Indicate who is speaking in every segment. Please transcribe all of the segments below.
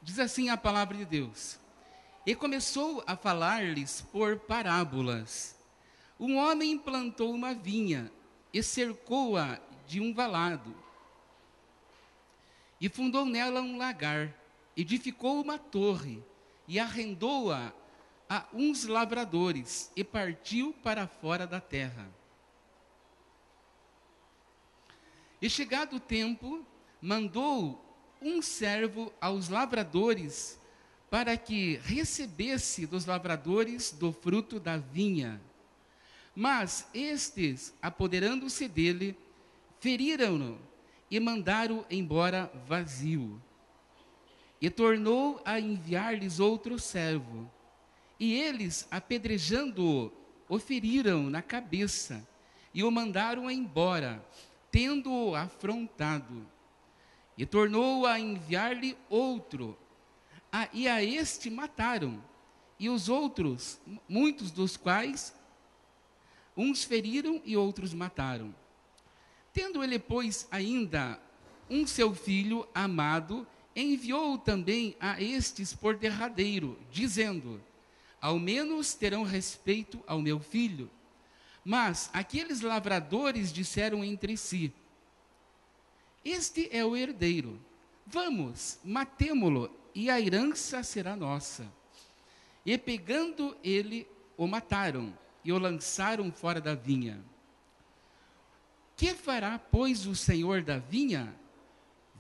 Speaker 1: Diz assim a palavra de Deus: E começou a falar-lhes por parábolas. Um homem plantou uma vinha e cercou-a de um valado, e fundou nela um lagar, edificou uma torre, e arrendou-a a uns lavradores, e partiu para fora da terra. E chegado o tempo, mandou um servo aos lavradores, para que recebesse dos lavradores do fruto da vinha. Mas estes, apoderando-se dele, feriram-no e mandaram embora vazio. E tornou a enviar-lhes outro servo. E eles, apedrejando-o, o feriram na cabeça e o mandaram embora, tendo-o afrontado. E tornou a enviar-lhe outro. E a este mataram. E os outros, muitos dos quais, uns feriram e outros mataram. Tendo ele, pois, ainda um seu filho amado, enviou também a estes por derradeiro, dizendo: Ao menos terão respeito ao meu filho. Mas aqueles lavradores disseram entre si: Este é o herdeiro. Vamos, matemo-lo, e a herança será nossa. E pegando ele, o mataram, e o lançaram fora da vinha. Que fará, pois, o senhor da vinha?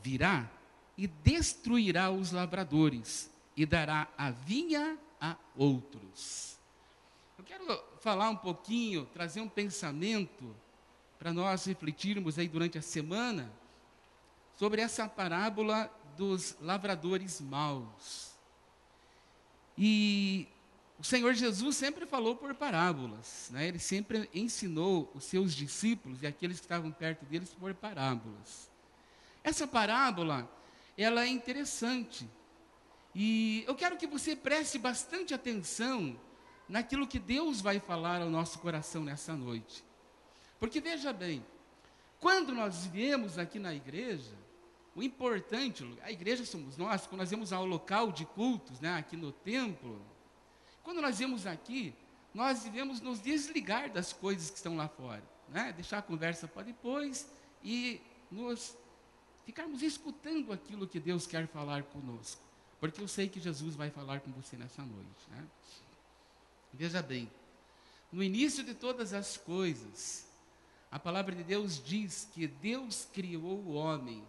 Speaker 1: Virá e destruirá os lavradores, e dará a vinha a outros. Eu quero falar um pouquinho, trazer um pensamento, para nós refletirmos aí durante a semana, sobre essa parábola dos lavradores maus. E o Senhor Jesus sempre falou por parábolas, né? Ele sempre ensinou os seus discípulos e aqueles que estavam perto deles por parábolas. Essa parábola, ela é interessante. E eu quero que você preste bastante atenção naquilo que Deus vai falar ao nosso coração nessa noite. Porque veja bem, quando nós viemos aqui na igreja, o importante, a igreja somos nós, quando nós vamos ao local de cultos, né, aqui no templo, quando nós viemos aqui, nós devemos nos desligar das coisas que estão lá fora, né, deixar a conversa para depois e nos ficarmos escutando aquilo que Deus quer falar conosco, porque eu sei que Jesus vai falar com você nessa noite, né? Veja bem, no início de todas as coisas, a palavra de Deus diz que Deus criou o homem.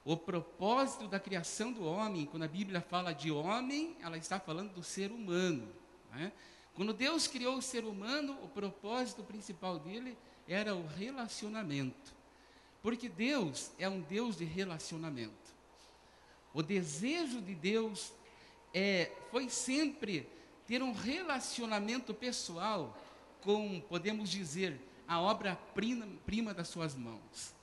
Speaker 1: O propósito da criação do homem, quando a Bíblia fala de homem, ela está falando do ser humano, né? Quando Deus criou o ser humano, o propósito principal dele era o relacionamento. Porque Deus é um Deus de relacionamento. O desejo de Deus foi sempre ter um relacionamento pessoal com, podemos dizer, a obra-prima das suas mãos.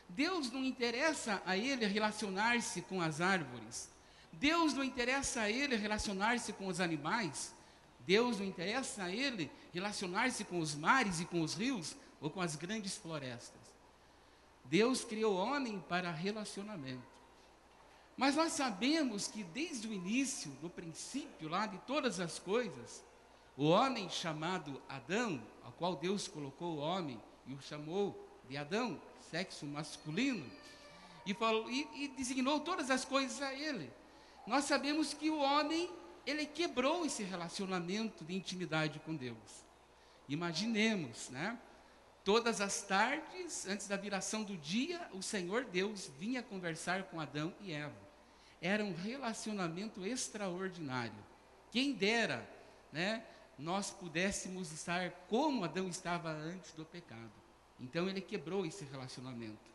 Speaker 1: Deus não interessa a ele relacionar-se com as árvores. Deus não interessa a ele relacionar-se com os animais. Deus não interessa a ele relacionar-se com os mares e com os rios ou com as grandes florestas. Deus criou o homem para relacionamento. Mas nós sabemos que desde o início, no princípio lá de todas as coisas, o homem chamado Adão, ao qual Deus colocou o homem e o chamou de Adão, sexo masculino, e designou todas as coisas a ele. Nós sabemos que o homem, ele quebrou esse relacionamento de intimidade com Deus. Imaginemos, né? Todas as tardes, antes da viração do dia, o Senhor Deus vinha conversar com Adão e Eva. Era um relacionamento extraordinário. Quem dera, né, nós pudéssemos estar como Adão estava antes do pecado. Então ele quebrou esse relacionamento.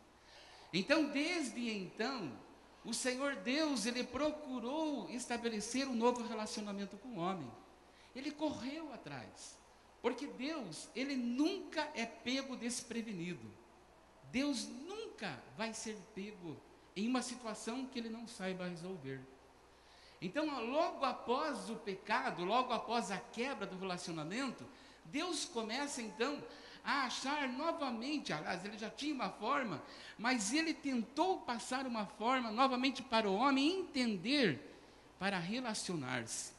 Speaker 1: Então, desde então, o Senhor Deus, ele procurou estabelecer um novo relacionamento com o homem. Ele correu atrás. Porque Deus, ele nunca é pego desprevenido. Deus nunca vai ser pego em uma situação que ele não saiba resolver. Então, logo após o pecado, logo após a quebra do relacionamento, Deus começa então a achar novamente, aliás, ele já tinha uma forma, mas ele tentou passar uma forma novamente para o homem entender para relacionar-se.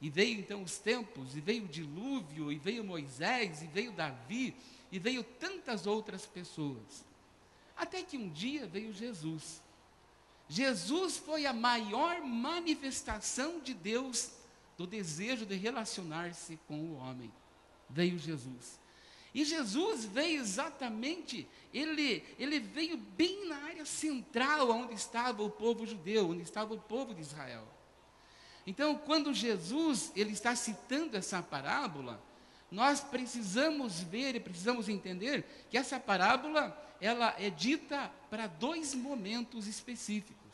Speaker 1: E veio então os tempos, e veio o dilúvio, e veio Moisés, e veio Davi, e veio tantas outras pessoas. Até que um dia veio Jesus. Jesus foi a maior manifestação de Deus, do desejo de relacionar-se com o homem. Veio Jesus. E Jesus veio exatamente, ele veio bem na área central, onde estava o povo judeu, onde estava o povo de Israel. Então, quando Jesus ele está citando essa parábola, nós precisamos ver e precisamos entender que essa parábola, ela é dita para dois momentos específicos.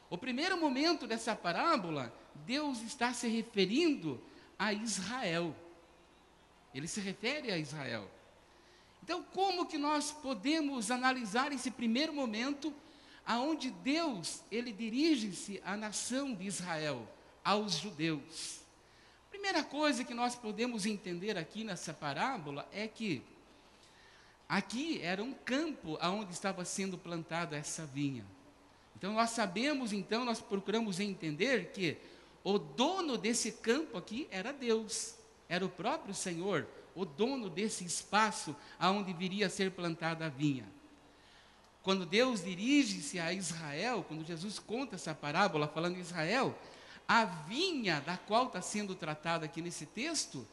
Speaker 1: O primeiro momento dessa parábola, Deus está se referindo a Israel. Ele se refere a Israel. Então, como que nós podemos analisar esse primeiro momento, aonde Deus, ele dirige-se à nação de Israel, aos judeus? Primeira coisa que nós podemos entender aqui nessa parábola é que aqui era um campo onde estava sendo plantada essa vinha. Então nós sabemos, então nós procuramos entender que o dono desse campo aqui era Deus, era o próprio Senhor, o dono desse espaço aonde viria a ser plantada a vinha. Quando Deus dirige-se a Israel, quando Jesus conta essa parábola falando em Israel, a vinha da qual está sendo tratada aqui nesse texto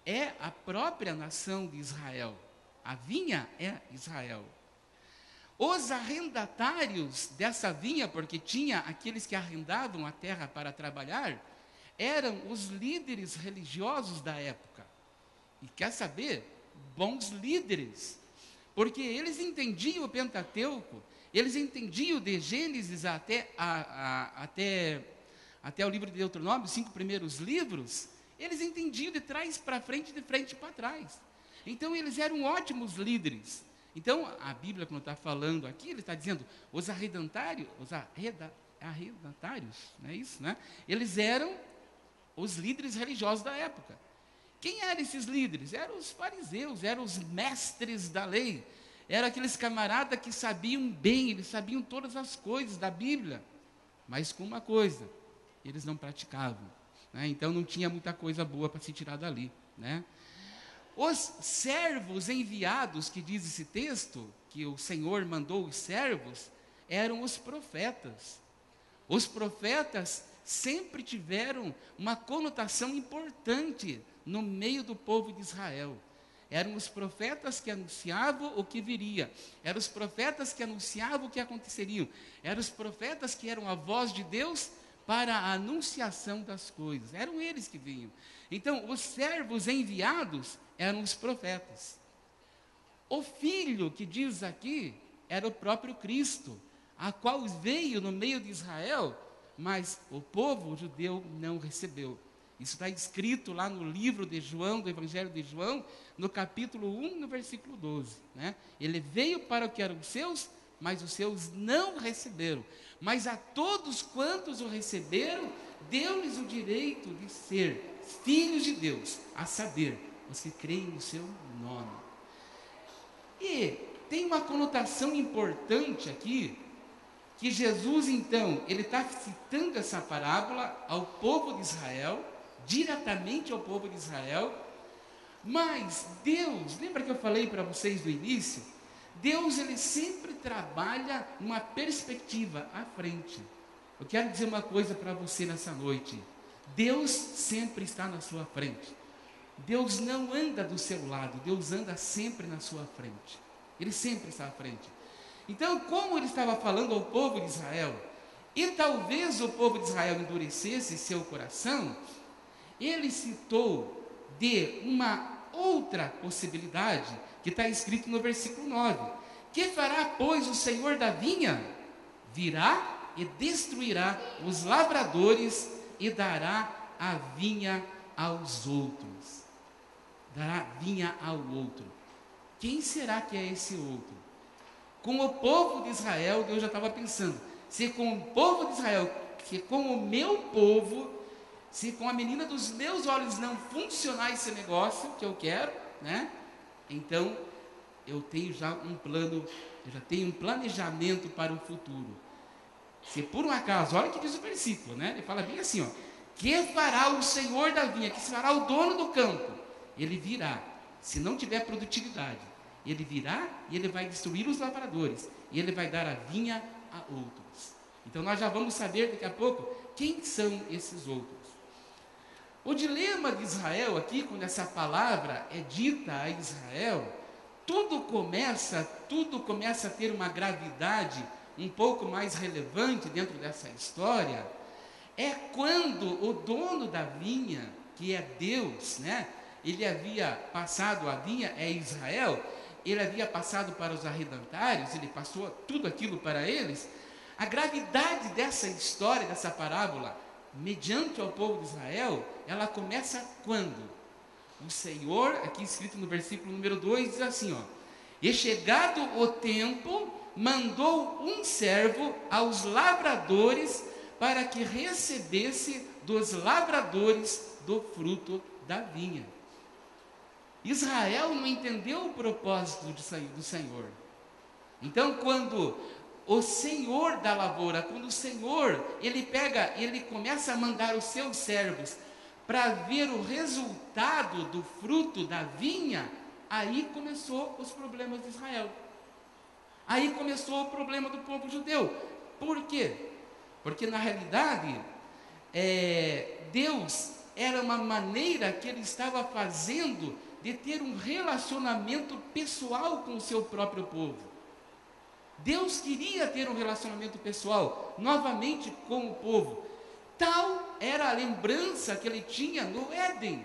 Speaker 1: é a própria nação de Israel. A vinha é Israel. Os arrendatários dessa vinha, porque tinha aqueles que arrendavam a terra para trabalhar, eram os líderes religiosos da época. E quer saber? Bons líderes. Porque eles entendiam o Pentateuco, eles entendiam de Gênesis até o livro de Deuteronômio, os 5 primeiros livros, eles entendiam de trás para frente, de frente para trás. Então, eles eram ótimos líderes. Então, a Bíblia, quando está falando aqui, ele está dizendo, os arrendatários, não é isso, né? Eles eram os líderes religiosos da época. Quem eram esses líderes? Eram os fariseus, eram os mestres da lei. Eram aqueles camaradas que sabiam bem, eles sabiam todas as coisas da Bíblia. Mas com uma coisa, eles não praticavam, né? Então não tinha muita coisa boa para se tirar dali, né? Os servos enviados, que diz esse texto, que o Senhor mandou os servos, eram os profetas. Os profetas sempre tiveram uma conotação importante no meio do povo de Israel. Eram os profetas que anunciavam o que viria. Eram os profetas que anunciavam o que aconteceria. Eram os profetas que eram a voz de Deus para a anunciação das coisas. Eram eles que vinham. Então, os servos enviados eram os profetas. O filho que diz aqui era o próprio Cristo, a qual veio no meio de Israel, mas o povo judeu não recebeu. Isso está escrito lá no livro de João, do Evangelho de João, no capítulo 1, no versículo 12. Né? Ele veio para o que eram os seus, mas os seus não receberam. Mas a todos quantos o receberam, deu-lhes o direito de ser filhos de Deus, a saber, os que creem no seu nome. E tem uma conotação importante aqui, que Jesus, então, ele está citando essa parábola ao povo de Israel, diretamente ao povo de Israel, mas Deus, lembra que eu falei para vocês no início? Deus, ele sempre trabalha uma perspectiva à frente. Eu quero dizer uma coisa para você nessa noite. Deus sempre está na sua frente. Deus não anda do seu lado, Deus anda sempre na sua frente. Ele sempre está à frente. Então, como ele estava falando ao povo de Israel, e talvez o povo de Israel endurecesse seu coração, ele citou de uma outra possibilidade, que está escrito no versículo 9. Que fará, pois, o Senhor da vinha? Virá e destruirá os lavradores e dará a vinha aos outros. Dará vinha ao outro. Quem será que é esse outro? Com o povo de Israel, Deus já estava pensando, se com o povo de Israel, se com o meu povo, se com a menina dos meus olhos não funcionar esse negócio que eu quero, né? Então, eu tenho já um plano, eu já tenho um planejamento para o futuro. Se por um acaso, olha o que diz o versículo, né? Ele fala bem assim, ó: que fará o Senhor da vinha, que fará o dono do campo? Ele virá, se não tiver produtividade, ele virá e ele vai destruir os lavradores, e ele vai dar a vinha a outros. Então nós já vamos saber daqui a pouco quem são esses outros. O dilema de Israel aqui, quando essa palavra é dita a Israel, tudo começa a ter uma gravidade um pouco mais relevante dentro dessa história, é quando o dono da vinha, que é Deus, né? Ele havia passado a vinha, é Israel, ele havia passado para os arrendatários, ele passou tudo aquilo para eles. A gravidade dessa história, dessa parábola, mediante ao povo de Israel, ela começa quando? O Senhor, aqui escrito no versículo número 2, diz assim, ó: e chegado o tempo, mandou um servo aos lavradores para que recebesse dos lavradores do fruto da vinha. Israel não entendeu o propósito do Senhor. Então, quando o Senhor da lavoura, quando o Senhor, ele começa a mandar os seus servos para ver o resultado do fruto da vinha, aí começou os problemas de Israel. Aí começou o problema do povo judeu. Por quê? Porque na realidade, Deus era uma maneira que ele estava fazendo de ter um relacionamento pessoal com o seu próprio povo. Deus queria ter um relacionamento pessoal novamente com o povo. Tal era a lembrança que ele tinha no Éden.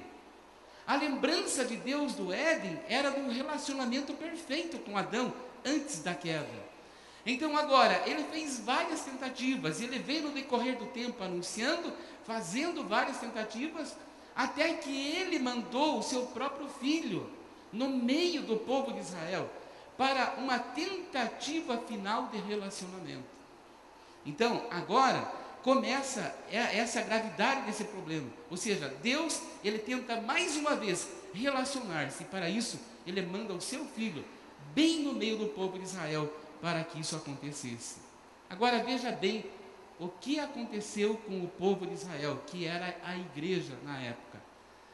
Speaker 1: A lembrança de Deus do Éden era de um relacionamento perfeito com Adão antes da queda. Então agora, ele fez várias tentativas, ele veio no decorrer do tempo anunciando, fazendo várias tentativas, até que ele mandou o seu próprio filho no meio do povo de Israel, para uma tentativa final de relacionamento. Então, agora, começa essa gravidade desse problema, ou seja, Deus, ele tenta mais uma vez relacionar-se, e para isso, ele manda o seu filho, bem no meio do povo de Israel, para que isso acontecesse. Agora veja bem o que aconteceu com o povo de Israel, que era a igreja na época.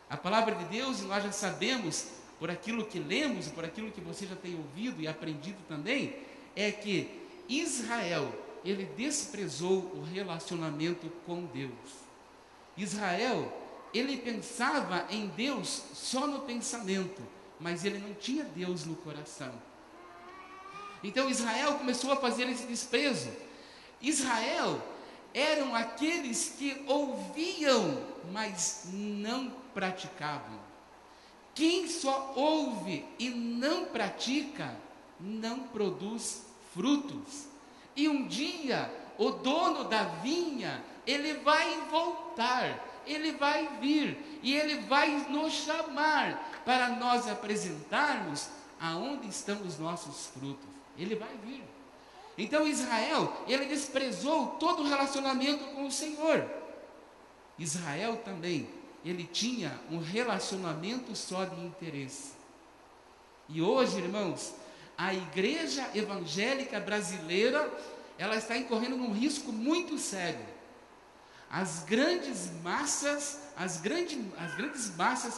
Speaker 1: A palavra de Deus, e nós já sabemos, por aquilo que lemos, e por aquilo que você já tem ouvido e aprendido também, é que Israel, ele desprezou o relacionamento com Deus. Israel, ele pensava em Deus só no pensamento, mas ele não tinha Deus no coração. Então Israel começou a fazer esse desprezo. Israel eram aqueles que ouviam, mas não praticavam. Quem só ouve e não pratica, não produz frutos. E um dia, o dono da vinha, ele vai voltar, ele vai vir, e ele vai nos chamar, para nós apresentarmos aonde estão os nossos frutos. Ele vai vir. Então Israel, ele desprezou todo o relacionamento com o Senhor. Israel também, ele tinha um relacionamento só de interesse. E hoje, irmãos, a igreja evangélica brasileira, ela está incorrendo num risco muito sério. As grandes massas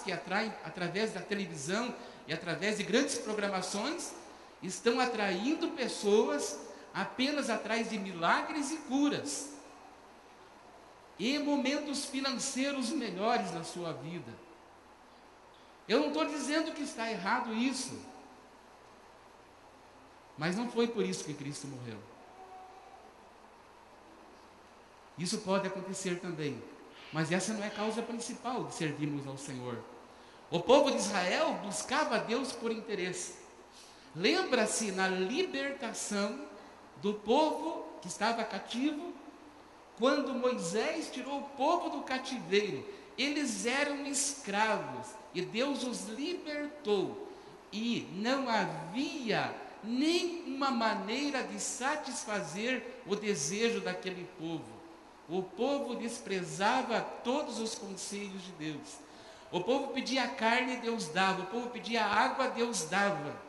Speaker 1: que atraem através da televisão e através de grandes programações, estão atraindo pessoas apenas atrás de milagres e curas e momentos financeiros melhores na sua vida. Eu não estou dizendo que está errado isso, mas não foi por isso que Cristo morreu. Isso pode acontecer também, mas essa não é a causa principal de servirmos ao Senhor. O povo de Israel buscava a Deus por interesse. Lembra-se na libertação do povo que estava cativo, quando Moisés tirou o povo do cativeiro, eles eram escravos e Deus os libertou, e não havia nenhuma maneira de satisfazer o desejo daquele povo. O povo desprezava todos os conselhos de Deus. O povo pedia carne, Deus dava. O povo pedia água, Deus dava.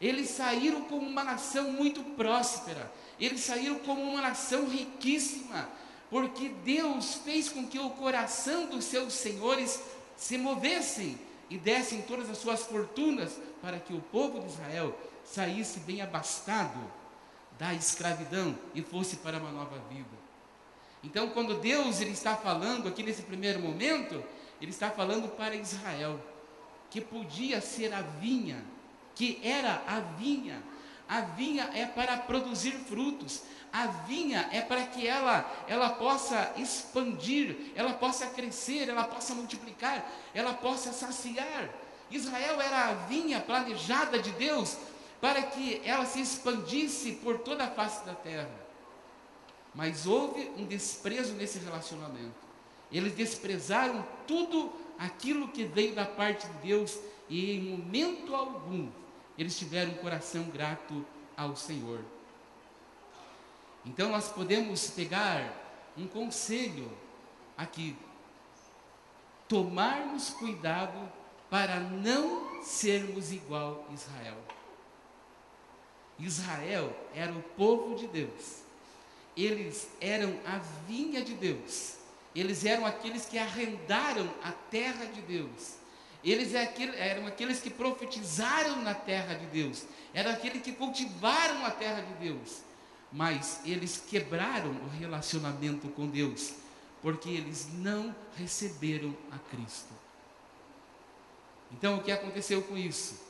Speaker 1: Eles saíram como uma nação muito próspera, eles saíram como uma nação riquíssima, porque Deus fez com que o coração dos seus senhores se movessem e dessem todas as suas fortunas para que o povo de Israel saísse bem abastado da escravidão e fosse para uma nova vida. Então, quando Deus ele está falando aqui nesse primeiro momento, ele está falando para Israel, que podia ser a vinha, que era a vinha. A vinha é para produzir frutos, a vinha é para que ela possa expandir, ela possa crescer, ela possa multiplicar, ela possa saciar. Israel era a vinha planejada de Deus para que ela se expandisse por toda a face da terra. Mas houve um desprezo nesse relacionamento. Eles desprezaram tudo aquilo que veio da parte de Deus e em momento algum eles tiveram um coração grato ao Senhor. Então nós podemos pegar um conselho aqui: tomarmos cuidado para não sermos igual a Israel. Israel era o povo de Deus, eles eram a vinha de Deus, eles eram aqueles que arrendaram a terra de Deus, eles eram aqueles que profetizaram na terra de Deus, eram aqueles que cultivaram a terra de Deus, mas eles quebraram o relacionamento com Deus, porque eles não receberam a Cristo. Então o que aconteceu com isso?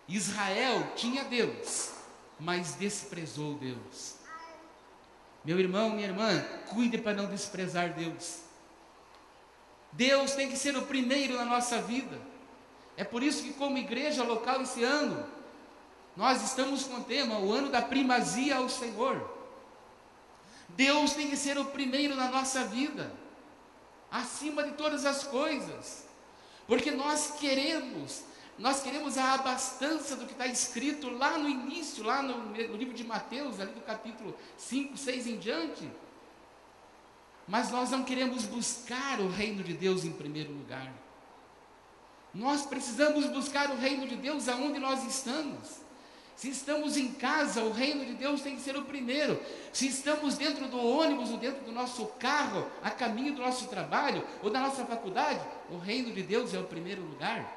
Speaker 1: Israel tinha Deus, mas desprezou Deus. Meu irmão, minha irmã, cuide para não desprezar Deus. Deus tem que ser o primeiro na nossa vida. É por isso que, como igreja local esse ano, nós estamos com o tema, o ano da primazia ao Senhor. Deus tem que ser o primeiro na nossa vida, acima de todas as coisas, porque nós queremos a abastança do que está escrito lá no início, lá no livro de Mateus, ali do capítulo 5, 6 em diante. Mas nós não queremos buscar o reino de Deus em primeiro lugar. Nós precisamos buscar o reino de Deus aonde nós estamos. Se estamos em casa, o reino de Deus tem que ser o primeiro. Se estamos dentro do ônibus ou dentro do nosso carro, a caminho do nosso trabalho ou da nossa faculdade, o reino de Deus é o primeiro lugar.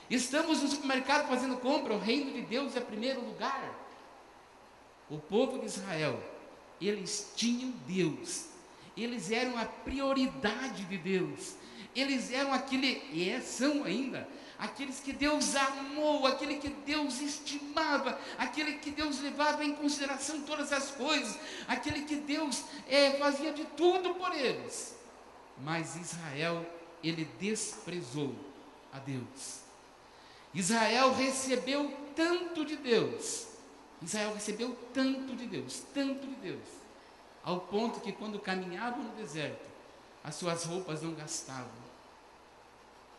Speaker 1: Estamos no supermercado fazendo compra, o reino de Deus é o primeiro lugar. O povo de Israel, eles tinham Deus, eles eram a prioridade de Deus, eles eram são ainda, aqueles que Deus amou, aquele que Deus estimava, aquele que Deus levava em consideração todas as coisas, aquele que Deus fazia de tudo por eles. Mas Israel, ele desprezou a Deus. Israel recebeu tanto de Deus, ao ponto que quando caminhavam no deserto, as suas roupas não gastavam,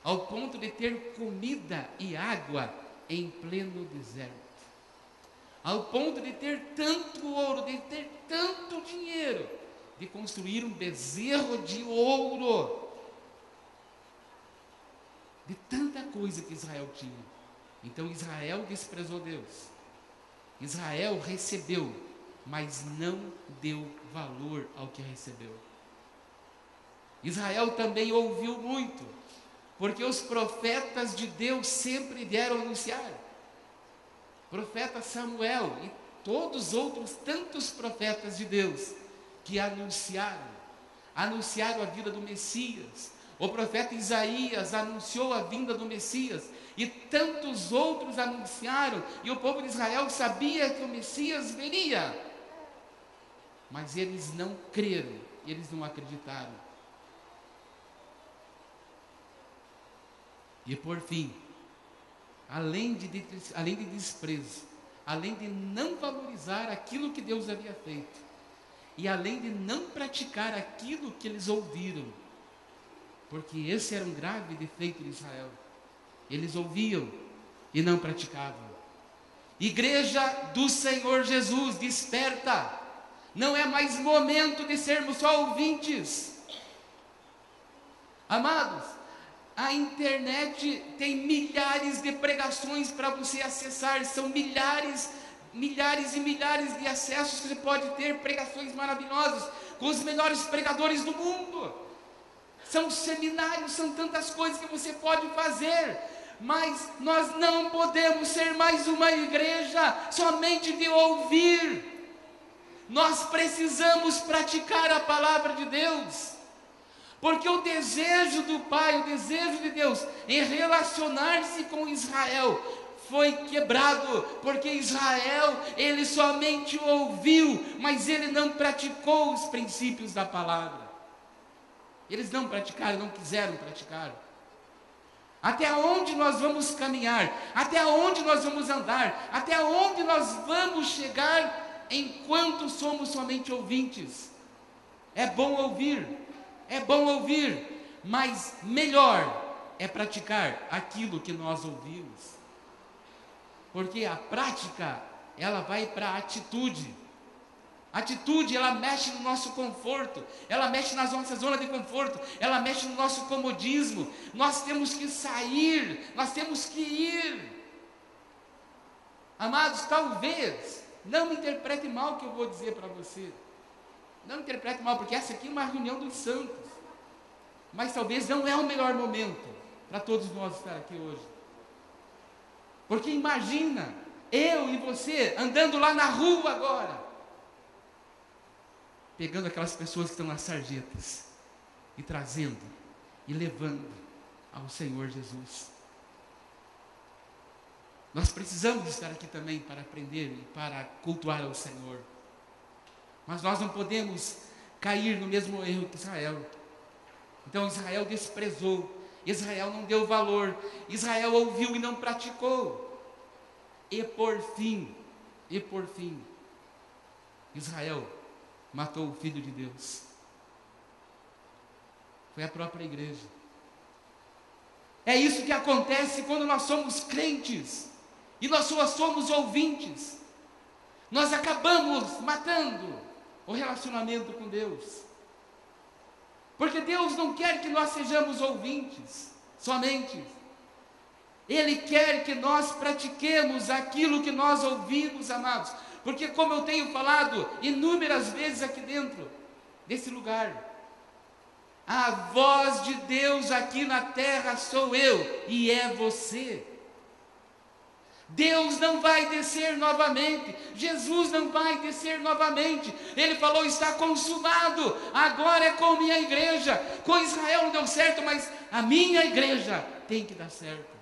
Speaker 1: ao ponto de ter comida e água em pleno deserto, ao ponto de ter tanto ouro, de ter tanto dinheiro, de construir um bezerro de ouro, de tanta coisa que Israel tinha. Então Israel desprezou Deus. Israel recebeu, mas não deu valor ao que recebeu. Israel também ouviu muito, porque os profetas de Deus sempre vieram anunciar. Profeta Samuel e todos os outros tantos profetas de Deus que anunciaram a vida do Messias. O profeta Isaías anunciou a vinda do Messias, e tantos outros anunciaram, e o povo de Israel sabia que o Messias viria, mas eles não creram, eles não acreditaram. E por fim, além de desprezo, além de não valorizar aquilo que Deus havia feito, e além de não praticar aquilo que eles ouviram, porque esse era um grave defeito de Israel, eles ouviam e não praticavam. Igreja do Senhor Jesus, desperta, não é mais momento de sermos só ouvintes. Amados, A internet tem milhares de pregações para você acessar, são milhares e milhares de acessos que você pode ter, pregações maravilhosas, com os melhores pregadores do mundo. São seminários, são tantas coisas que você pode fazer, mas nós não podemos ser mais uma igreja somente de ouvir. Nós precisamos praticar a palavra de Deus, porque o desejo do Pai, o desejo de Deus em relacionar-se com Israel foi quebrado, porque Israel, ele somente ouviu, mas ele não praticou os princípios da palavra. Eles não praticaram, não quiseram praticar. Até onde nós vamos caminhar? Até onde nós vamos andar? Até onde nós vamos chegar enquanto somos somente ouvintes? É bom ouvir, mas melhor é praticar aquilo que nós ouvimos. Porque a prática, ela vai para a atitude. A atitude, ela mexe no nosso conforto, ela mexe na nossa zona de conforto, ela mexe no nosso comodismo. Nós temos que sair, nós temos que ir. Amados, talvez, não me interprete mal o que eu vou dizer para você. Não me interprete mal, porque essa aqui é uma reunião dos santos. Mas talvez não é o melhor momento para todos nós estar aqui hoje. Porque imagina, eu e você andando lá na rua agora, pegando aquelas pessoas que estão nas sarjetas e trazendo e levando ao Senhor Jesus. Nós precisamos estar aqui também para aprender e para cultuar ao Senhor. Mas nós não podemos cair no mesmo erro que Israel. Então Israel desprezou, Israel não deu valor, Israel ouviu e não praticou. E por fim, Israel matou o Filho de Deus. Foi a própria igreja. É isso que acontece quando nós somos crentes e nós só somos ouvintes. Nós acabamos matando o relacionamento com Deus. Porque Deus não quer que nós sejamos ouvintes somente. Ele quer que nós pratiquemos aquilo que nós ouvimos, amados. Porque, como eu tenho falado inúmeras vezes aqui dentro desse lugar, a voz de Deus aqui na terra sou eu e é você. Deus não vai descer novamente, Jesus não vai descer novamente. Ele falou: está consumado, agora é com minha igreja. Com Israel não deu certo, mas a minha igreja tem que dar certo.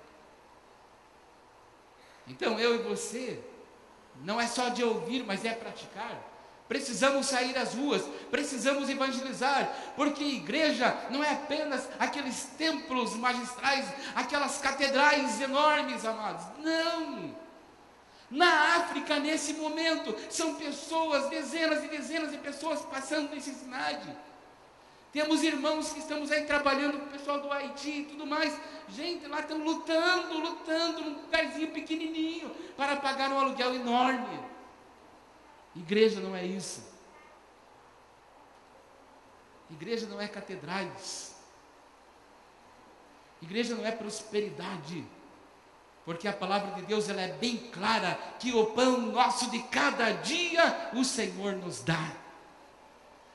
Speaker 1: Então eu e você, não é só de ouvir, mas é praticar. Precisamos sair às ruas, precisamos evangelizar, porque igreja não é apenas aqueles templos magistrais, aquelas catedrais enormes, amados. Não! Na África, nesse momento, são pessoas, dezenas e dezenas de pessoas passando necessidade. Temos irmãos que estamos aí trabalhando com o pessoal do Haiti e tudo mais. Gente, lá estão lutando num lugarzinho pequenininho para pagar um aluguel enorme. Igreja não é isso. Igreja não é catedrais. Igreja não é prosperidade. Porque a palavra de Deus, ela é bem clara, que o pão nosso de cada dia o Senhor nos dá.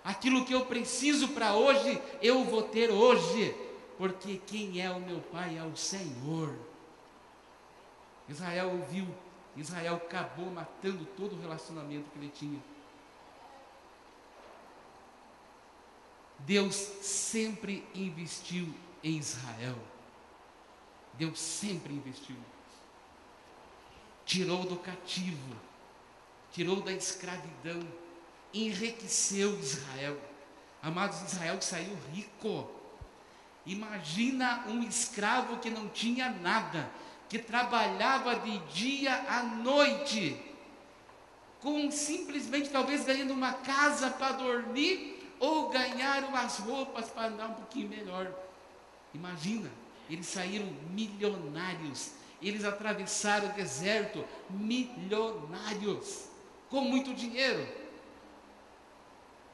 Speaker 1: Aquilo que eu preciso para hoje, eu vou ter hoje, porque quem é o meu Pai é o Senhor. Israel ouviu, Israel acabou matando todo o relacionamento que ele tinha. Deus sempre investiu em Israel. Deus sempre investiu. Tirou do cativo, tirou da escravidão, enriqueceu Israel. Amados, Israel saiu rico. Imagina um escravo que não tinha nada, que trabalhava de dia à noite, com simplesmente talvez ganhando uma casa para dormir, ou ganhar umas roupas para andar um pouquinho melhor. Imagina, eles saíram milionários, eles atravessaram o deserto, milionários, com muito dinheiro.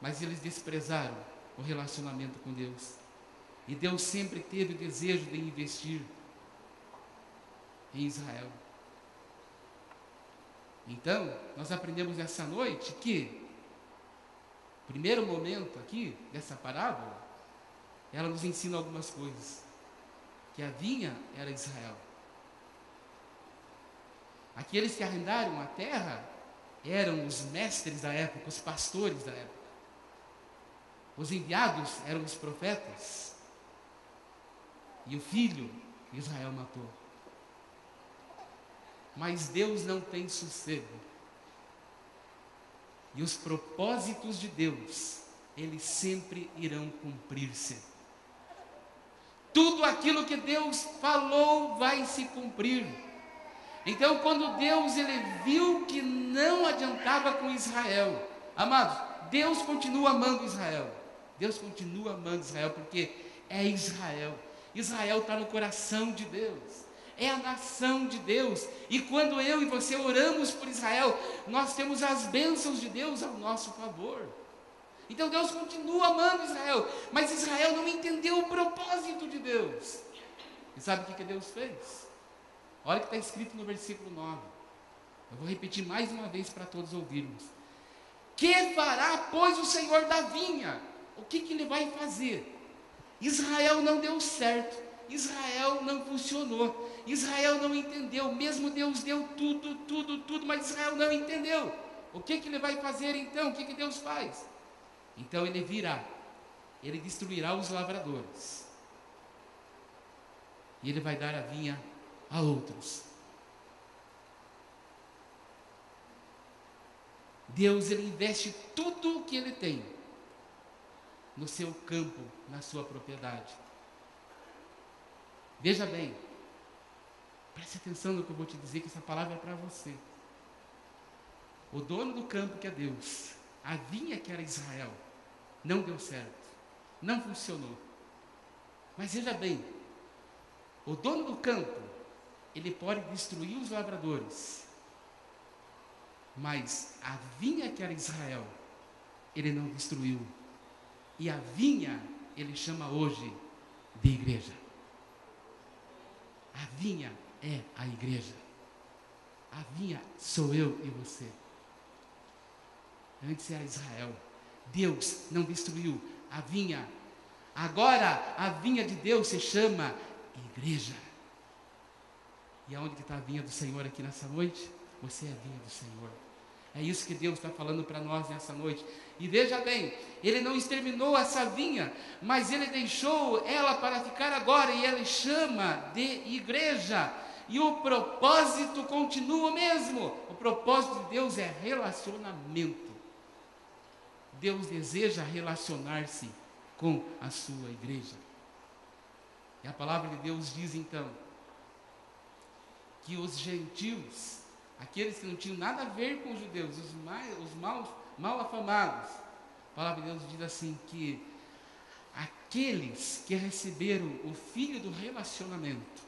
Speaker 1: Mas eles desprezaram o relacionamento com Deus. E Deus sempre teve o desejo de investir em Israel. Então, nós aprendemos nessa noite que, o primeiro momento aqui, dessa parábola, ela nos ensina algumas coisas. Que a vinha era Israel. Aqueles que arrendaram a terra eram os mestres da época, os pastores da época. Os enviados eram os profetas. E o filho Israel matou. Mas Deus não tem sossego. E os propósitos de Deus, eles sempre irão cumprir-se. Tudo aquilo que Deus falou vai se cumprir. Então, quando Deus ele viu que não adiantava com Israel, amados, Deus continua amando Israel. Deus continua amando Israel, porque é Israel. Israel está no coração de Deus. É a nação de Deus. E quando eu e você oramos por Israel, nós temos as bênçãos de Deus ao nosso favor. Então Deus continua amando Israel, mas Israel não entendeu o propósito de Deus. E sabe o que Deus fez? Olha o que está escrito no versículo 9. Eu vou repetir mais uma vez para todos ouvirmos. Que fará, pois, o Senhor da vinha? O que ele vai fazer? Israel não deu certo. Israel não funcionou. Israel não entendeu. Mesmo Deus deu tudo, mas Israel não entendeu. O que ele vai fazer então? O que Deus faz? Então ele virá, ele destruirá os lavradores, e ele vai dar a vinha a outros. Deus, ele investe tudo o que ele tem no seu campo, na sua propriedade. Veja bem, preste atenção no que eu vou te dizer, que essa palavra é para você. O dono do campo, que é Deus, a vinha, que era Israel, não deu certo, não funcionou. Mas veja bem, o dono do campo, ele pode destruir os lavradores, mas a vinha, que era Israel, ele não destruiu. E a vinha, ele chama hoje de igreja. A vinha é a igreja. A vinha sou eu e você. Antes era Israel. Deus não destruiu a vinha. Agora a vinha de Deus se chama igreja. E aonde que está a vinha do Senhor aqui nessa noite? Você é a vinha do Senhor. É isso que Deus está falando para nós nessa noite. E veja bem, Ele não exterminou essa vinha, mas Ele deixou ela para ficar agora, e Ele chama de igreja. E o propósito continua o mesmo. O propósito de Deus é relacionamento. Deus deseja relacionar-se com a sua igreja. E a palavra de Deus diz então, que os gentios, aqueles que não tinham nada a ver com os judeus, os mal afamados, a palavra de Deus diz assim, que aqueles que receberam o Filho do relacionamento,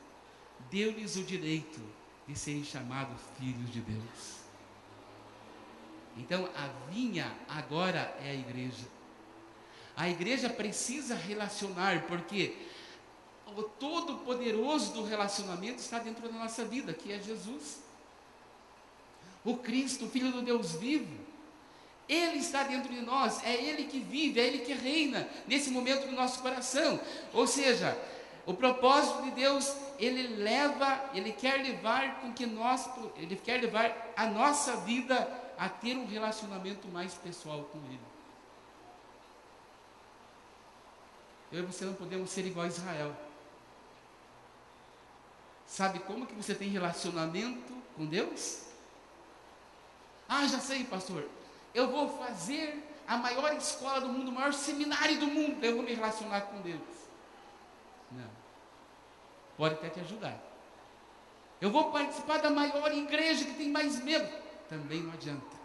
Speaker 1: deu-lhes o direito de serem chamados filhos de Deus. Então a vinha agora é a igreja. A igreja precisa relacionar, porque o todo-poderoso do relacionamento está dentro da nossa vida, que é Jesus. O Cristo, o Filho do Deus vivo, Ele está dentro de nós, é Ele que vive, é Ele que reina nesse momento do nosso coração. Ou seja, o propósito de Deus, Ele quer levar a nossa vida a ter um relacionamento mais pessoal com Ele. Eu e você não podemos ser igual a Israel. Sabe como que você tem relacionamento com Deus? Ah, já sei, pastor. Eu vou fazer a maior escola do mundo, o maior seminário do mundo. Eu vou me relacionar com Deus. Não. Pode até te ajudar. Eu vou participar da maior igreja que tem mais membros. Também não adianta.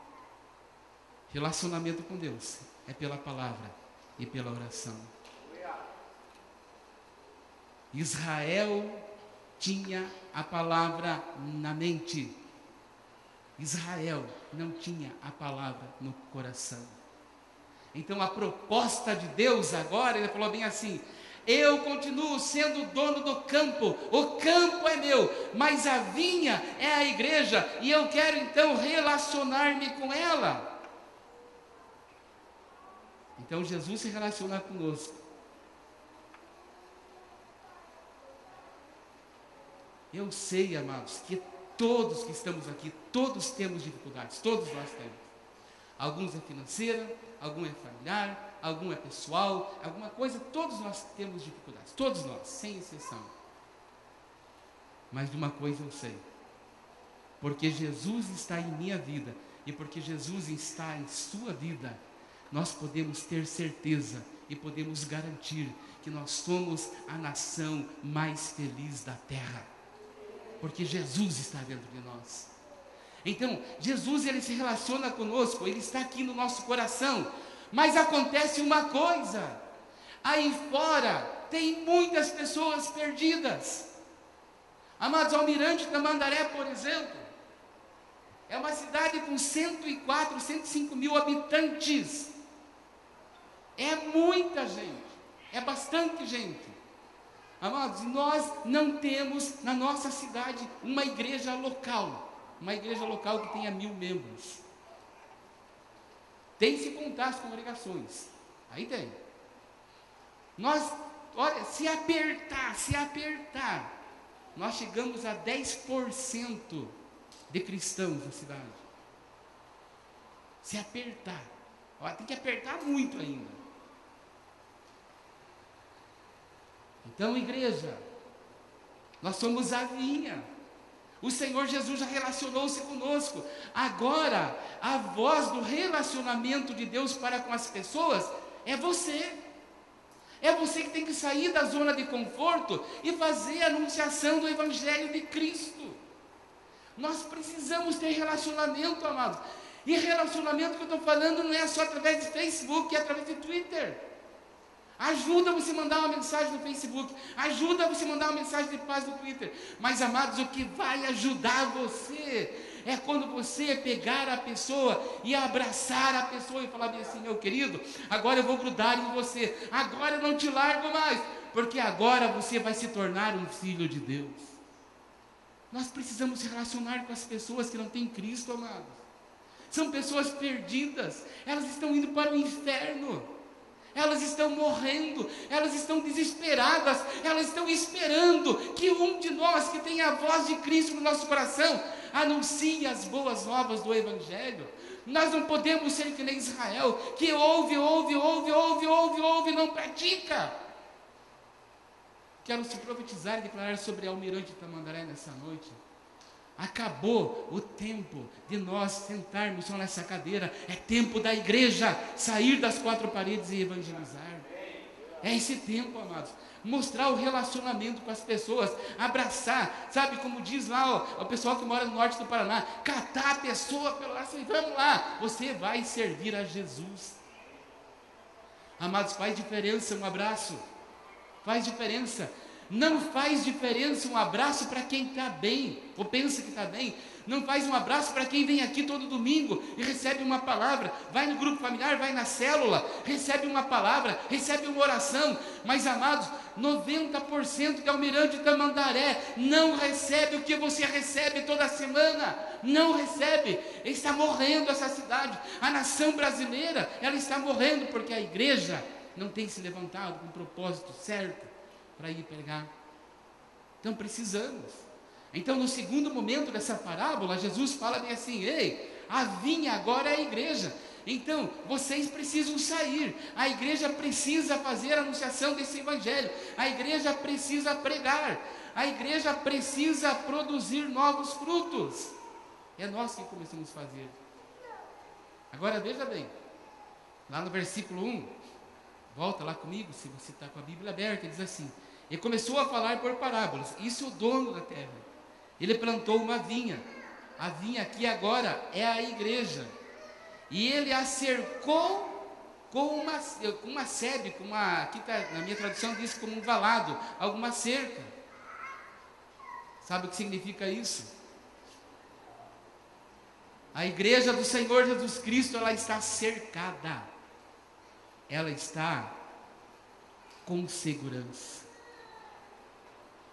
Speaker 1: Relacionamento com Deus é pela palavra e pela oração. Israel tinha a palavra na mente. Israel não tinha a palavra no coração. Então a proposta de Deus agora, Ele falou bem assim, Eu continuo sendo o dono do campo, o campo é meu, mas a vinha é a igreja, e eu quero então relacionar-me com ela. Então Jesus se relaciona conosco. Eu sei, amados, que todos que estamos aqui, todos temos dificuldades, todos nós temos. Alguns é financeira, algum é familiar, algum é pessoal, alguma coisa, todos nós temos dificuldades, todos nós, sem exceção. Mas de uma coisa eu sei, porque Jesus está em minha vida, e porque Jesus está em sua vida, nós podemos ter certeza e podemos garantir que nós somos a nação mais feliz da terra, porque Jesus está dentro de nós. Então, Jesus, ele se relaciona conosco, ele está aqui no nosso coração, mas acontece uma coisa, aí fora tem muitas pessoas perdidas. Amados, Almirante Tamandaré, por exemplo, é uma cidade com 104, 105 mil habitantes, é muita gente, é bastante gente. Amados, nós não temos na nossa cidade uma igreja local que tenha 1000 membros. Tem se contar as congregações, aí tem. Nós, olha, se apertar, nós chegamos a 10% de cristãos na cidade. Se apertar, olha, tem que apertar muito ainda. Então, igreja, nós somos a vinha. O Senhor Jesus já relacionou-se conosco. Agora, a voz do relacionamento de Deus para com as pessoas é você. É você que tem que sair da zona de conforto e fazer a anunciação do Evangelho de Cristo. Nós precisamos ter relacionamento, amados. E relacionamento que eu estou falando não é só através de Facebook, é através de Twitter. Ajuda você a mandar uma mensagem no Facebook, ajuda você a mandar uma mensagem de paz no Twitter, mas amados, o que vai ajudar você é quando você pegar a pessoa e abraçar a pessoa e falar bem assim: meu querido, agora eu vou grudar em você, agora eu não te largo mais, porque agora você vai se tornar um filho de Deus. Nós precisamos se relacionar com as pessoas que não têm Cristo, amados. São pessoas perdidas, elas estão indo para o inferno. Elas estão morrendo, elas estão desesperadas, elas estão esperando que um de nós que tem a voz de Cristo no nosso coração anuncie as boas novas do Evangelho. Nós não podemos ser que nem Israel, que ouve e não pratica. Quero se profetizar e declarar sobre Almirante Tamandaré nessa noite. Acabou o tempo de nós sentarmos só nessa cadeira. É tempo da igreja sair das 4 paredes e evangelizar. É esse tempo, amados. Mostrar o relacionamento com as pessoas, abraçar, sabe como diz lá o pessoal que mora no norte do Paraná, catar a pessoa pelo braço e vamos lá, você vai servir a Jesus. Amados, faz diferença um abraço, faz diferença. Não faz diferença um abraço para quem está bem, ou pensa que está bem. Não faz um abraço para quem vem aqui todo domingo e recebe uma palavra, vai no grupo familiar, vai na célula, recebe uma palavra, recebe uma oração. Mas, amados, 90% de Almirante Tamandaré não recebe o que você recebe toda semana. Não recebe. Está morrendo essa cidade. A nação brasileira, ela está morrendo porque a igreja não tem se levantado com o propósito certo para ir pregar. Então precisamos. Então, no segundo momento dessa parábola, Jesus fala bem assim: ei, a vinha agora é a igreja. Então, vocês precisam sair. A igreja precisa fazer a anunciação desse evangelho. A igreja precisa pregar. A igreja precisa produzir novos frutos. É nós que começamos a fazer. Agora veja bem, lá no versículo 1, volta lá comigo, se você está com a Bíblia aberta, diz assim: e começou a falar por parábolas. Isso é o dono da terra. Ele plantou uma vinha. A vinha aqui agora é a igreja. E ele a cercou com uma sebe, aqui tá, na minha tradução diz como um valado, alguma cerca. Sabe o que significa isso? A igreja do Senhor Jesus Cristo, ela está cercada. Ela está com segurança.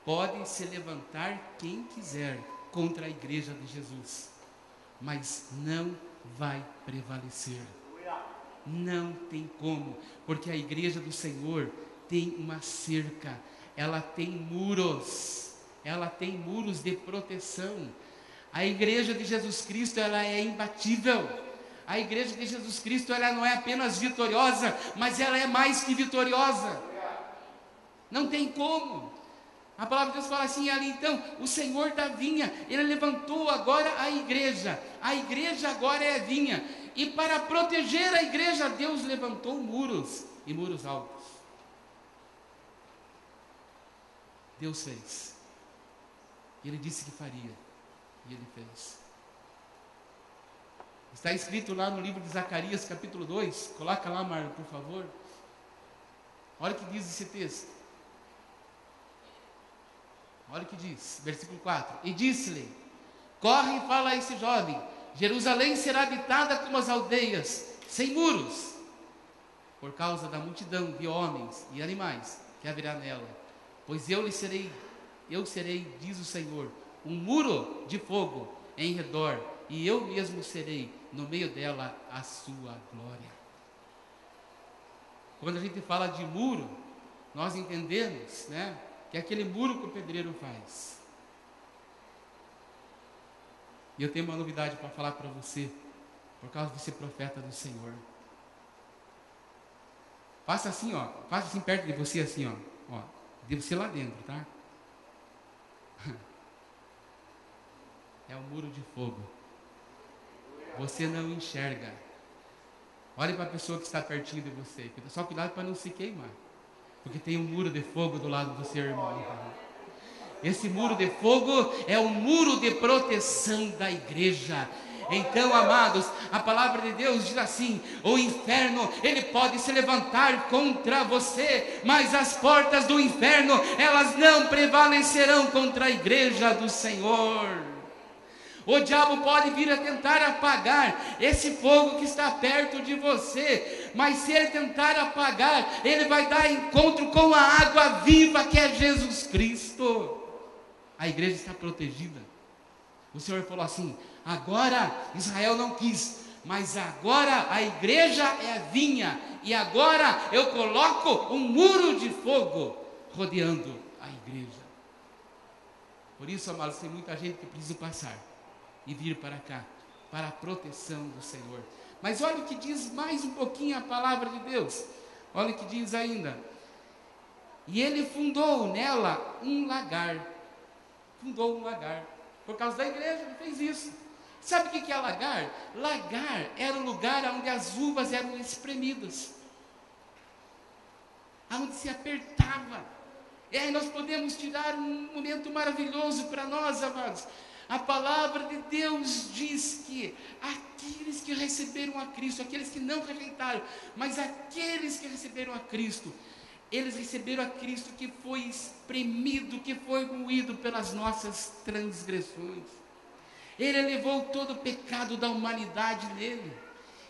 Speaker 1: Pode se levantar quem quiser contra a igreja de Jesus, mas não vai prevalecer. Não tem como, porque a igreja do Senhor tem uma cerca, ela tem muros de proteção. A igreja de Jesus Cristo, ela é imbatível. A igreja de Jesus Cristo, ela não é apenas vitoriosa, mas ela é mais que vitoriosa. Não tem como. A palavra de Deus fala assim ali, então, o Senhor da vinha, Ele levantou agora a igreja agora é a vinha, e para proteger a igreja, Deus levantou muros, e muros altos. Deus fez, Ele disse que faria, e Ele fez. Está escrito lá no livro de Zacarias, capítulo 2, coloca lá, Mário, por favor. Olha o que diz esse texto. Olha o que diz, versículo 4. E disse-lhe: corre e fala a esse jovem, Jerusalém será habitada como as aldeias, sem muros, por causa da multidão de homens e animais que haverá nela. Pois eu serei, diz o Senhor, um muro de fogo em redor, e eu mesmo serei no meio dela a sua glória. Quando a gente fala de muro, nós entendemos, né, que é aquele muro que o pedreiro faz. E eu tenho uma novidade para falar para você, por causa de ser profeta do Senhor. Faça assim, ó, faça assim perto de você, assim, ó, de você lá dentro, tá? É um muro de fogo. Você não enxerga. Olhe para a pessoa que está pertinho de você. Só cuidado para não se queimar, porque tem um muro de fogo do lado do seu irmão. Esse muro de fogo é um muro de proteção da igreja. Então, amados, a palavra de Deus diz assim: o inferno, ele pode se levantar contra você, mas as portas do inferno, elas não prevalecerão contra a igreja do Senhor. O diabo pode vir a tentar apagar esse fogo que está perto de você, mas se ele tentar apagar, ele vai dar encontro com a água viva que é Jesus Cristo. A igreja está protegida. O Senhor falou assim: agora Israel não quis, mas agora a igreja é a vinha, e agora eu coloco um muro de fogo rodeando a igreja. Por isso, amados, tem muita gente que precisa passar e vir para cá, para a proteção do Senhor. Mas olha o que diz mais um pouquinho a palavra de Deus. Olha o que diz ainda: e ele fundou nela um lagar. Fundou um lagar. Por causa da igreja, ele fez isso. Sabe o que é lagar? Lagar era o lugar onde as uvas eram espremidas, onde se apertava. E aí nós podemos tirar um momento maravilhoso para nós, amados. A palavra de Deus diz que aqueles que receberam a Cristo, aqueles que não rejeitaram, mas aqueles que receberam a Cristo, eles receberam a Cristo que foi espremido, que foi moído pelas nossas transgressões. Ele levou todo o pecado da humanidade nele.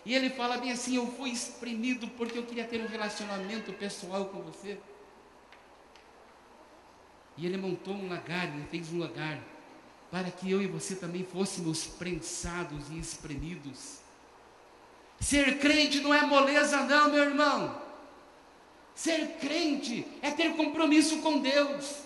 Speaker 1: E ele fala bem assim: eu fui espremido porque eu queria ter um relacionamento pessoal com você. E ele montou um lagar, ele fez um lagar, para que eu e você também fôssemos prensados e espremidos. Ser crente não é moleza não, meu irmão. Ser crente é ter compromisso com Deus.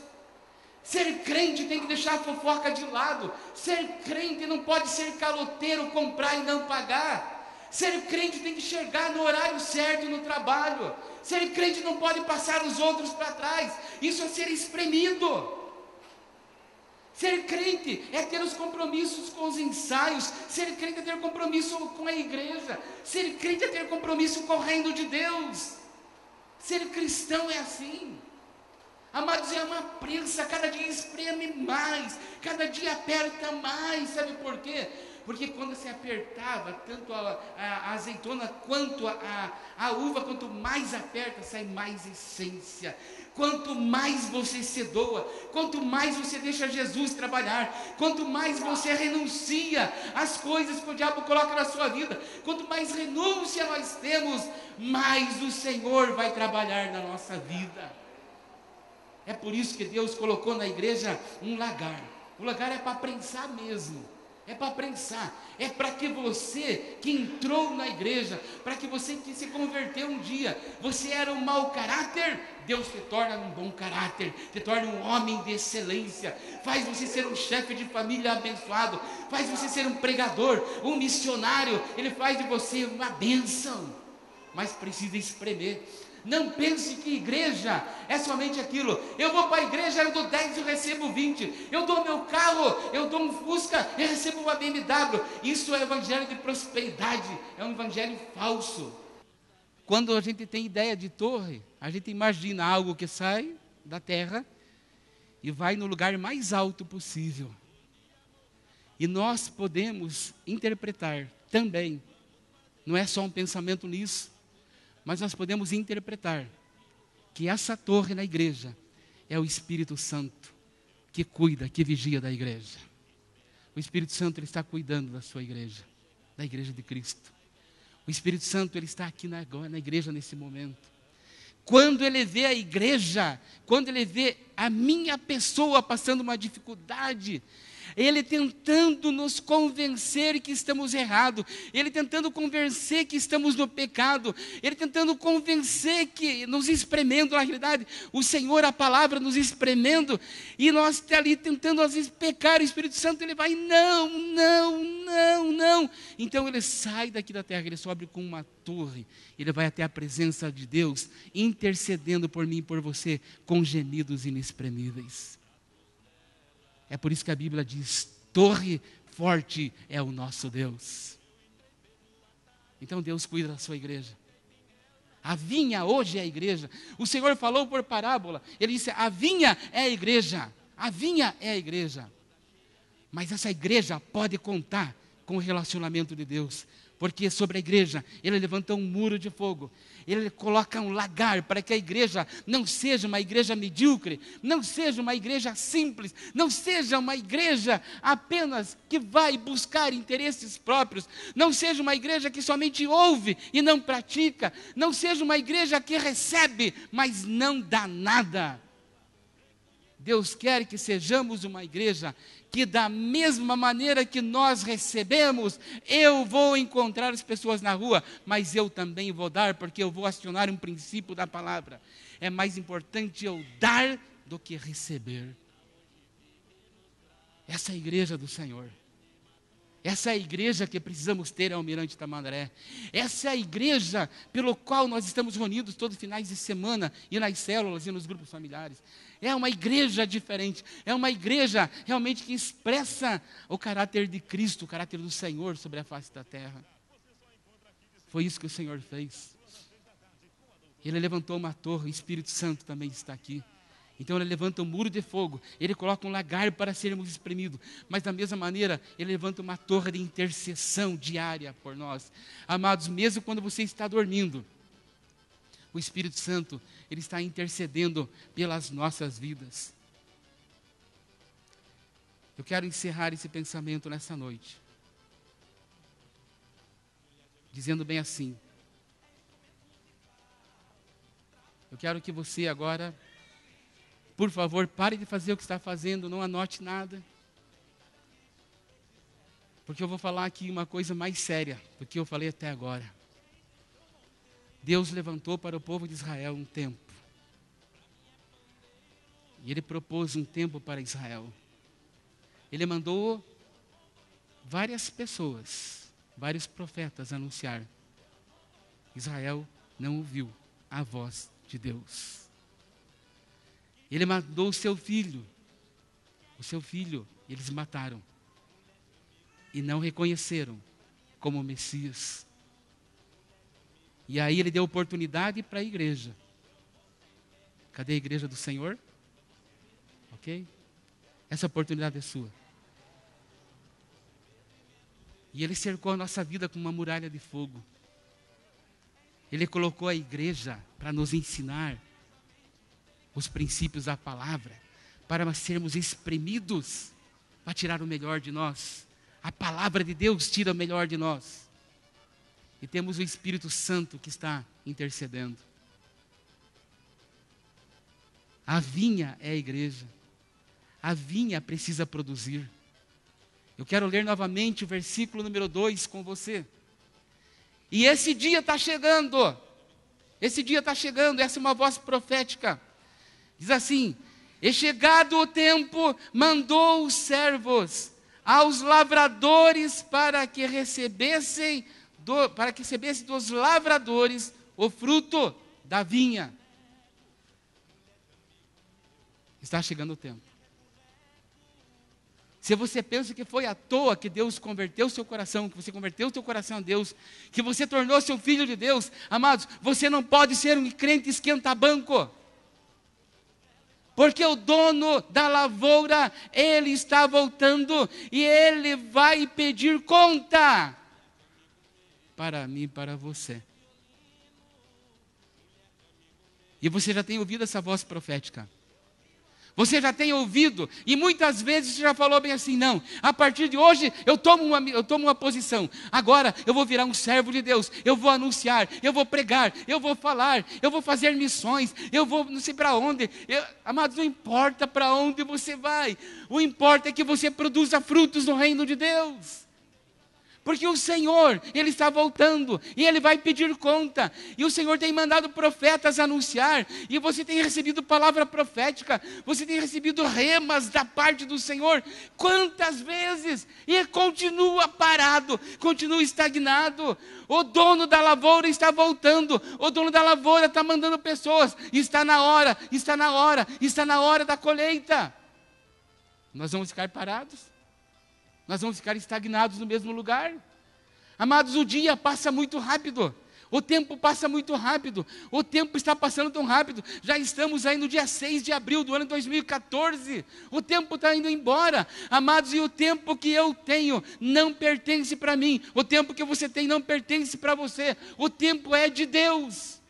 Speaker 1: Ser crente tem que deixar a fofoca de lado. Ser crente não pode ser caloteiro, comprar e não pagar. Ser crente tem que chegar no horário certo no trabalho. Ser crente não pode passar os outros para trás. Isso é ser espremido. Ser crente é ter os compromissos com os ensaios. Ser crente é ter compromisso com a igreja. Ser crente é ter compromisso com o reino de Deus. Ser cristão é assim. Amados, é uma prensa, cada dia espreme mais, cada dia aperta mais. Sabe por quê? Porque quando se apertava, tanto a azeitona quanto a uva, quanto mais aperta, sai mais essência. Quanto mais você se doa, quanto mais você deixa Jesus trabalhar, quanto mais você renuncia às coisas que o diabo coloca na sua vida, quanto mais renúncia nós temos, mais o Senhor vai trabalhar na nossa vida. É por isso que Deus colocou na igreja um lagar. O lagar é para prensar mesmo. É para prensar. É para que você que entrou na igreja, para que você que se converteu um dia, você era um mau caráter, Deus te torna um bom caráter, te torna um homem de excelência, faz você ser um chefe de família abençoado, faz você ser um pregador, um missionário, Ele faz de você uma bênção, mas precisa espremer. Não pense que igreja é somente aquilo. Eu vou para a igreja, eu dou 10 e recebo 20. Eu dou meu carro, eu dou um Fusca e recebo uma BMW. Isso é evangelho de prosperidade, é um evangelho falso. Quando a gente tem ideia de torre, a gente imagina algo que sai da terra e vai no lugar mais alto possível. E nós podemos interpretar também, não é só um pensamento nisso, mas nós podemos interpretar que essa torre na igreja é o Espírito Santo que cuida, que vigia da igreja. O Espírito Santo ele está cuidando da sua igreja, da igreja de Cristo. O Espírito Santo ele está aqui na igreja nesse momento. Quando ele vê a igreja, quando ele vê a minha pessoa passando uma dificuldade, ele tentando nos convencer que estamos errados, ele tentando convencer que estamos no pecado, ele tentando convencer que, nos espremendo, na realidade, o Senhor, a palavra nos espremendo, e nós ali tentando às vezes pecar, o Espírito Santo ele vai, não, então ele sai daqui da terra, ele sobe com uma torre, ele vai até a presença de Deus, intercedendo por mim e por você, com gemidos inexprimíveis. É por isso que a Bíblia diz, torre forte é o nosso Deus. Então Deus cuida da sua igreja. A vinha hoje é a igreja. O Senhor falou por parábola, Ele disse, a vinha é a igreja. A vinha é a igreja. Mas essa igreja pode contar com o relacionamento de Deus. Porque sobre a igreja, Ele levanta um muro de fogo. Ele coloca um lagar para que a igreja não seja uma igreja medíocre, não seja uma igreja simples, não seja uma igreja apenas que vai buscar interesses próprios, não seja uma igreja que somente ouve e não pratica, não seja uma igreja que recebe, mas não dá nada. Deus quer que sejamos uma igreja que da mesma maneira que nós recebemos, eu vou encontrar as pessoas na rua, mas eu também vou dar, porque eu vou acionar um princípio da palavra. É mais importante eu dar do que receber. Essa é a igreja do Senhor. Essa é a igreja que precisamos ter, Almirante Tamandaré. Essa é a igreja pelo qual nós estamos reunidos todos os finais de semana, e nas células e nos grupos familiares. É uma igreja diferente, é uma igreja realmente que expressa o caráter de Cristo, o caráter do Senhor sobre a face da terra. Foi isso que o Senhor fez. Ele levantou uma torre, o Espírito Santo também está aqui. Então ele levanta um muro de fogo, ele coloca um lagar para sermos espremidos, mas da mesma maneira, ele levanta uma torre de intercessão diária por nós. Amados, mesmo quando você está dormindo, o Espírito Santo, ele está intercedendo pelas nossas vidas. Eu quero encerrar esse pensamento nessa noite, dizendo bem assim, eu quero que você agora, por favor, pare de fazer o que está fazendo, não anote nada. Porque eu vou falar aqui uma coisa mais séria do que eu falei até agora. Deus levantou para o povo de Israel um tempo. E Ele propôs um tempo para Israel. Ele mandou várias pessoas, vários profetas anunciar. Israel não ouviu a voz de Deus. Ele mandou o seu filho, eles mataram e não reconheceram como Messias. E aí ele deu oportunidade para a igreja. Cadê a igreja do Senhor? Ok? Essa oportunidade é sua. E Ele cercou a nossa vida com uma muralha de fogo. Ele colocou a igreja para nos ensinar os princípios da palavra, para nós sermos espremidos, para tirar o melhor de nós. A palavra de Deus tira o melhor de nós. E temos o Espírito Santo que está intercedendo. A vinha é a igreja. A vinha precisa produzir. Eu quero ler novamente o versículo número 2 com você. E esse dia está chegando. Esse dia está chegando. Essa é uma voz profética. Diz assim: e chegado o tempo, mandou os servos aos lavradores para que recebessem dos lavradores o fruto da vinha. Está chegando o tempo. Se você pensa que foi à toa que Deus converteu o seu coração, que você converteu o seu coração a Deus, que você tornou seu filho de Deus, amados, você não pode ser um crente esquenta-banco. Porque o dono da lavoura, ele está voltando e ele vai pedir conta para mim e para você. E você já tem ouvido essa voz profética. Você já tem ouvido, e muitas vezes você já falou bem assim: não, a partir de hoje eu tomo uma posição, agora eu vou virar um servo de Deus, eu vou anunciar, eu vou pregar, eu vou falar, eu vou fazer missões, eu vou não sei para onde. Amados, não importa para onde você vai, o importa é que você produza frutos no reino de Deus. Porque o Senhor, Ele está voltando, e Ele vai pedir conta, e o Senhor tem mandado profetas anunciar, e você tem recebido palavra profética, você tem recebido remas da parte do Senhor, quantas vezes, e continua parado, continua estagnado. O dono da lavoura está voltando, o dono da lavoura está mandando pessoas, está na hora, está na hora, está na hora da colheita. Nós vamos ficar parados? Nós vamos ficar estagnados no mesmo lugar? Amados, o dia passa muito rápido. O tempo passa muito rápido. O tempo está passando tão rápido. Já estamos aí no dia 6 de abril do ano 2014. O tempo está indo embora. Amados, e o tempo que eu tenho não pertence para mim. O tempo que você tem não pertence para você. O tempo é de Deus.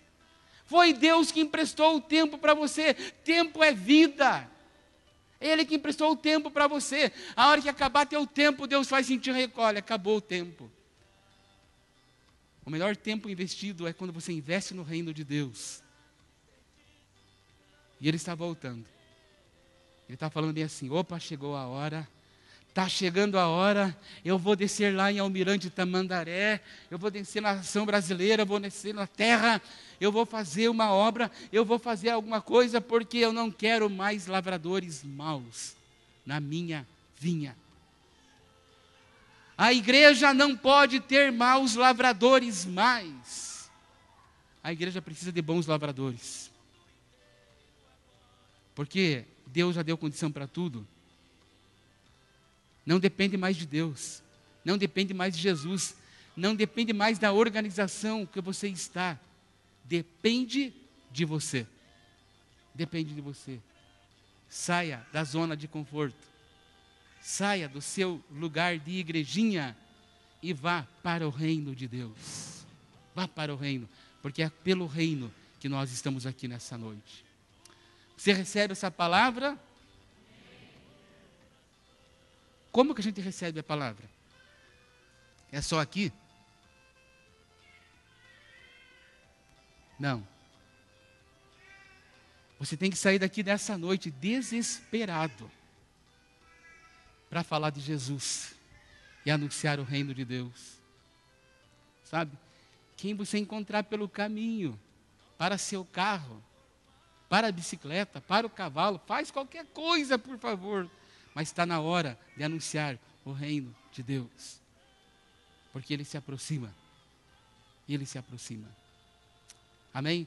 Speaker 1: Foi Deus que emprestou o tempo para você. Tempo é vida. Ele que emprestou o tempo para você. A hora que acabar teu tempo, Deus faz sentir recolhe. Acabou o tempo. O melhor tempo investido é quando você investe no reino de Deus. E Ele está voltando. Ele está falando bem assim: opa, chegou a hora. Está chegando a hora, eu vou descer lá em Almirante Tamandaré, eu vou descer na nação brasileira, eu vou descer na terra, eu vou fazer uma obra, eu vou fazer alguma coisa, porque eu não quero mais lavradores maus na minha vinha. A igreja não pode ter maus lavradores mais. A igreja precisa de bons lavradores. Porque Deus já deu condição para tudo. Não depende mais de Deus, não depende mais de Jesus, não depende mais da organização que você está, depende de você, depende de você. Saia da zona de conforto, saia do seu lugar de igrejinha e vá para o reino de Deus, vá para o reino, porque é pelo reino que nós estamos aqui nessa noite. Você recebe essa palavra? Como que a gente recebe a palavra? É só aqui? Não. Você tem que sair daqui dessa noite desesperado para falar de Jesus e anunciar o reino de Deus. Sabe? Quem você encontrar pelo caminho, para seu carro, para a bicicleta, para o cavalo, faz qualquer coisa, por favor. Mas está na hora de anunciar o reino de Deus. Porque Ele se aproxima. Ele se aproxima. Amém?